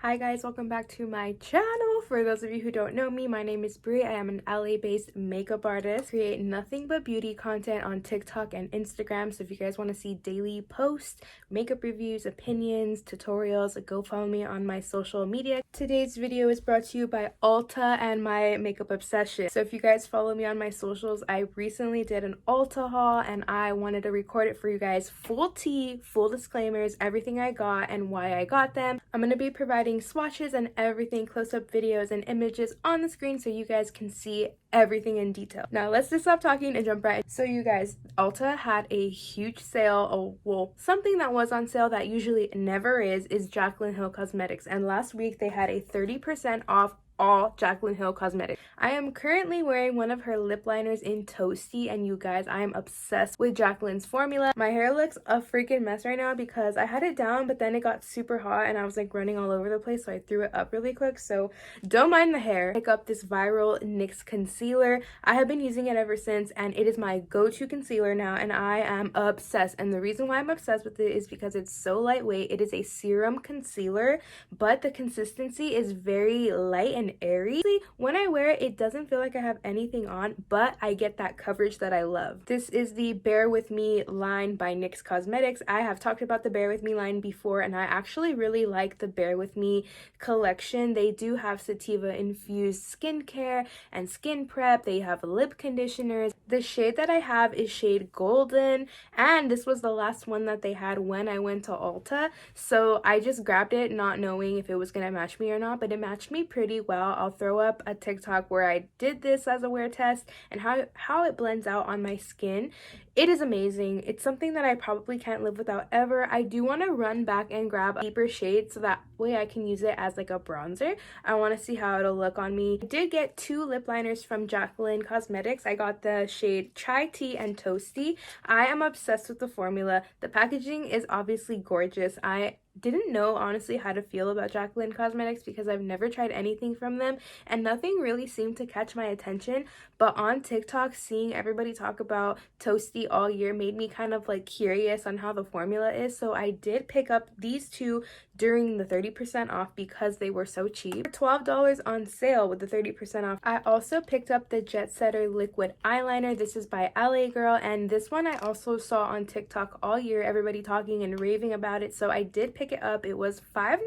Hi guys, welcome back to my channel. For those of you who don't know me, my name is Bree. I am an LA-based makeup artist. Create nothing but beauty content on TikTok and Instagram. So if you guys want to see daily posts, makeup reviews, opinions, tutorials, go follow me on my social media. Today's video is brought to you by Ulta and my makeup obsession. So if you guys follow me on my socials, I recently did an Ulta haul and I wanted to record it for you guys. Full tea, full disclaimers, everything I got and why I got them. I'm going to be providing swatches and everything, close-up videos and images on the screen so you guys can see everything in detail. Now let's just stop talking and jump right in. So you guys, Ulta had a huge sale. Well, something that was on sale that usually never is Jaclyn Hill Cosmetics, and last week they had a 30% off all Jaclyn Hill Cosmetics. I am currently wearing one of her lip liners in Toasty, and you guys, I am obsessed with Jaclyn's formula. My hair looks a freaking mess right now because I had it down, but then it got super hot and I was like running all over the place, so I threw it up really quick, so don't mind the hair. Pick up this viral Nyx Concealer. I have been using it ever since, and it is my go-to concealer now, and I am obsessed. And the reason why I'm obsessed with it is because it's so lightweight. It is a serum concealer, but the consistency is very light and airy. When I wear it, it doesn't feel like I have anything on, but I get that coverage that I love. This is the Bear With Me line by NYX Cosmetics. I have talked about the Bear With Me line before, and I actually really like the Bear With Me collection. They do have sativa infused skincare and skin prep. They have lip conditioners. The shade that I have is shade Golden, and this was the last one that they had when I went to Ulta, so I just grabbed it not knowing if it was gonna match me or not, but it matched me pretty well. I'll throw up a TikTok where I did this as a wear test and how it blends out on my skin. It is amazing. It's something that I probably can't live without ever. I do want to run back and grab a deeper shade so that way I can use it as like a bronzer. I want to see how it'll look on me. I did get two lip liners from Jaclyn Cosmetics. I got the shade Chai Tea and Toasty. I am obsessed with the formula. The packaging is obviously gorgeous. I didn't know honestly how to feel about Jaclyn Cosmetics because I've never tried anything from them and nothing really seemed to catch my attention, but on TikTok seeing everybody talk about Toasty all year made me kind of like curious on how the formula is, so I did pick up these two during the 30% off because they were so cheap. $12 on sale with the 30% off. I also picked up the Jetsetter liquid eyeliner. This is by LA Girl, and this one I also saw on TikTok all year, everybody talking and raving about it, so I did pick it up. It was I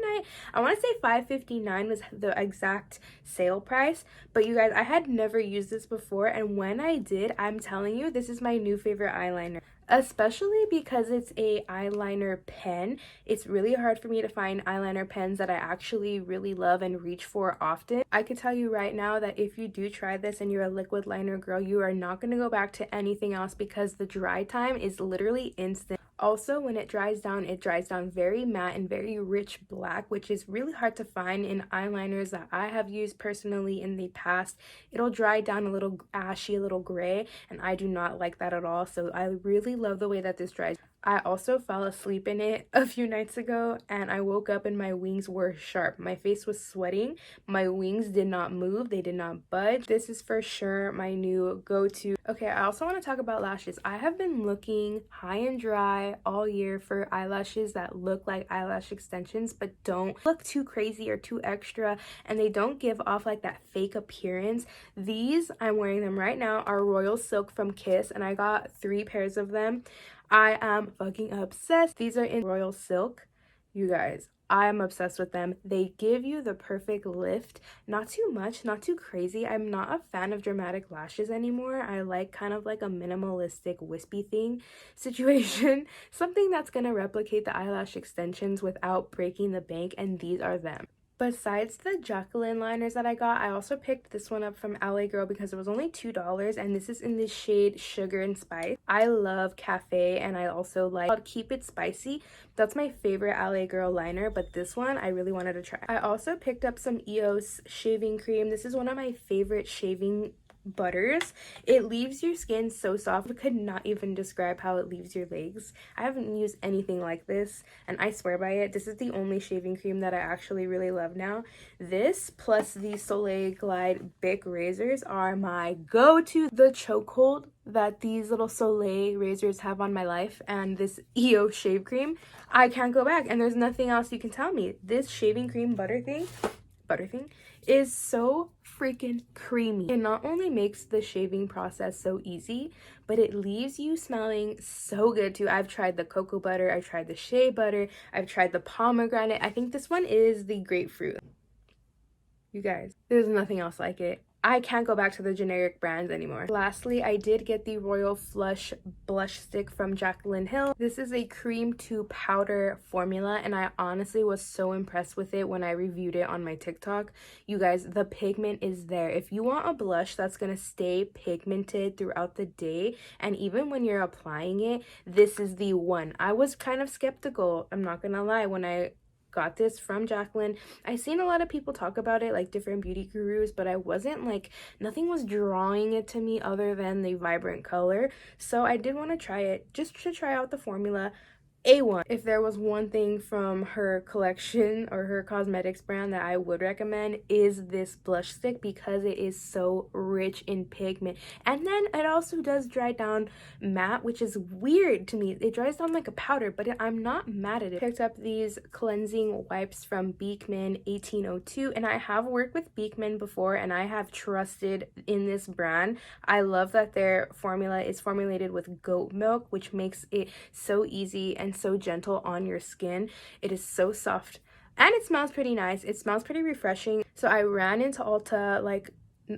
want to say $5.59 was the exact sale price, but you guys, I had never used this before, and when I did, I'm telling you, this is my new favorite eyeliner. Especially because it's a eyeliner pen. It's really hard for me to find eyeliner pens that I actually really love and reach for often. I can tell you right now that if you do try this and you're a liquid liner girl, you are not going to go back to anything else because the dry time is literally instant. Also, when it dries down very matte and very rich black, which is really hard to find in eyeliners that I have used personally in the past. It'll dry down a little ashy, a little gray, and I do not like that at all. So I really love the way that this dries. I also fell asleep in it a few nights ago and I woke up and my wings were sharp. My face was sweating. My wings did not move. They did not budge. This is for sure my new go-to. Okay, I also want to talk about lashes. I have been looking high and dry all year for eyelashes that look like eyelash extensions but don't look too crazy or too extra, and they don't give off like that fake appearance. These, I'm wearing them right now, are Royal Silk from Kiss, and I got 3 pairs of them. I am fucking obsessed. These are in Royal Silk. You guys, I am obsessed with them. They give you the perfect lift. Not too much, not too crazy. I'm not a fan of dramatic lashes anymore. I like kind of like a minimalistic wispy thing situation. Something that's gonna replicate the eyelash extensions without breaking the bank, and these are them. Besides the Jacqueline liners that I got, I also picked this one up from LA Girl because it was only $2, and this is in the shade Sugar and Spice. I love cafe, and I also like Keep It Spicy. That's my favorite LA Girl liner, but this one I really wanted to try. I also picked up some Eos Shaving Cream. This is one of my favorite shaving butters. It leaves your skin so soft. I could not even describe how it leaves your legs. I haven't used anything like this, and I swear by it. This is the only shaving cream that I actually really love now. This plus the Soleil Glide Bic razors are my go-to. The chokehold that these little Soleil razors have on my life and this Eos shave cream, I can't go back, and there's nothing else you can tell me. This shaving cream butter thing is so freaking creamy. It not only makes the shaving process so easy, but it leaves you smelling so good too. I've tried the cocoa butter, I've tried the shea butter, I've tried the pomegranate. I think this one is the grapefruit. You guys, there's nothing else like it. I can't go back to the generic brands anymore. Lastly, I did get the Royal Flush blush stick from Jacqueline Hill. This is a cream to powder formula, and I honestly was so impressed with it when I reviewed it on my TikTok. You guys, the pigment is there. If you want a blush that's gonna stay pigmented throughout the day, and even when you're applying it, this is the one. I was kind of skeptical, I'm not gonna lie, when I got this from Jacqueline. I seen a lot of people talk about it, like different beauty gurus, but I wasn't like, nothing was drawing it to me other than the vibrant color. So I did want to try it just to try out the formula. A1. If there was one thing from her collection or her cosmetics brand that I would recommend, is this blush stick, because it is so rich in pigment, and then it also does dry down matte, which is weird to me. It dries down like a powder, but I'm not mad at it. Picked up these cleansing wipes from Beekman 1802, and I have worked with Beekman before and I have trusted in this brand. I love that their formula is formulated with goat milk, which makes it so easy and so gentle on your skin. It is so soft and it smells pretty nice. It smells pretty refreshing. So I ran into Ulta, like,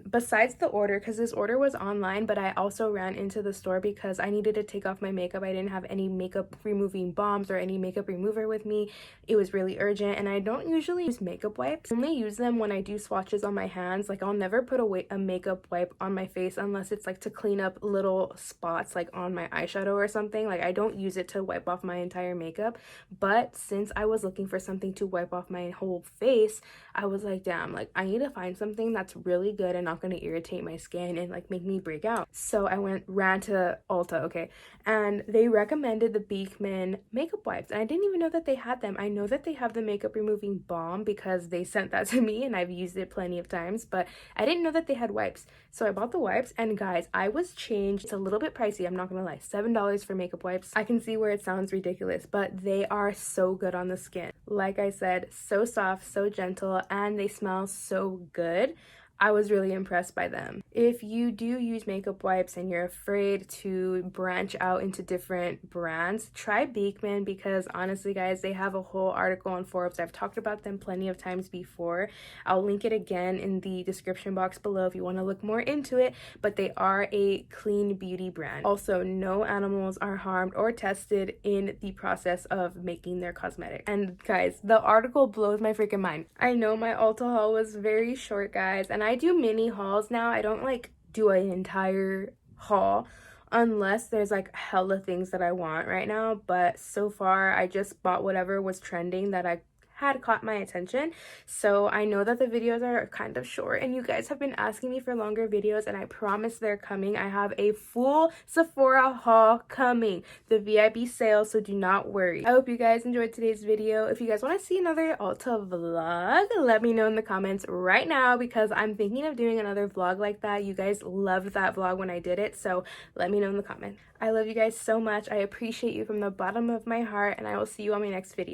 besides the order, because this order was online, but I also ran into the store because I needed to take off my makeup. I didn't have any makeup removing balms or any makeup remover with me. It was really urgent, and I don't usually use makeup wipes. I only use them when I do swatches on my hands. Like, I'll never put a makeup wipe on my face unless it's like to clean up little spots like on my eyeshadow or something. Like, I don't use it to wipe off my entire makeup. But since I was looking for something to wipe off my whole face, I was like, damn, like, I need to find something that's really good and not going to irritate my skin and like make me break out. So I ran to Ulta, okay, and they recommended the Beekman makeup wipes, and I didn't even know that they had them. I know that they have the makeup removing balm because they sent that to me and I've used it plenty of times, but I didn't know that they had wipes. So I bought the wipes, and guys, I was changed. It's a little bit pricey, I'm not gonna lie. $7 for makeup wipes. I can see where it sounds ridiculous, but they are so good on the skin. Like I said, so soft, so gentle, and they smell so good. I was really impressed by them. If you do use makeup wipes and you're afraid to branch out into different brands, try Beekman, because honestly, guys, they have a whole article on Forbes. I've talked about them plenty of times before. I'll link it again in the description box below if you want to look more into it, but they are a clean beauty brand. Also, no animals are harmed or tested in the process of making their cosmetic. And guys, the article blows my freaking mind. I know my Ulta haul was very short, guys, and I do mini hauls now. I don't like do an entire haul unless there's like hella things that I want right now, but so far I just bought whatever was trending that I had caught my attention. So I know that the videos are kind of short and you guys have been asking me for longer videos, and I promise they're coming. I have a full Sephora haul coming, the VIP sale, so do not worry. I hope you guys enjoyed today's video. If you guys want to see another Ulta vlog, let me know in the comments right now, because I'm thinking of doing another vlog like that. You guys loved that vlog when I did it, so let me know in the comments. I love you guys so much. I appreciate you from the bottom of my heart, and I will see you on my next video.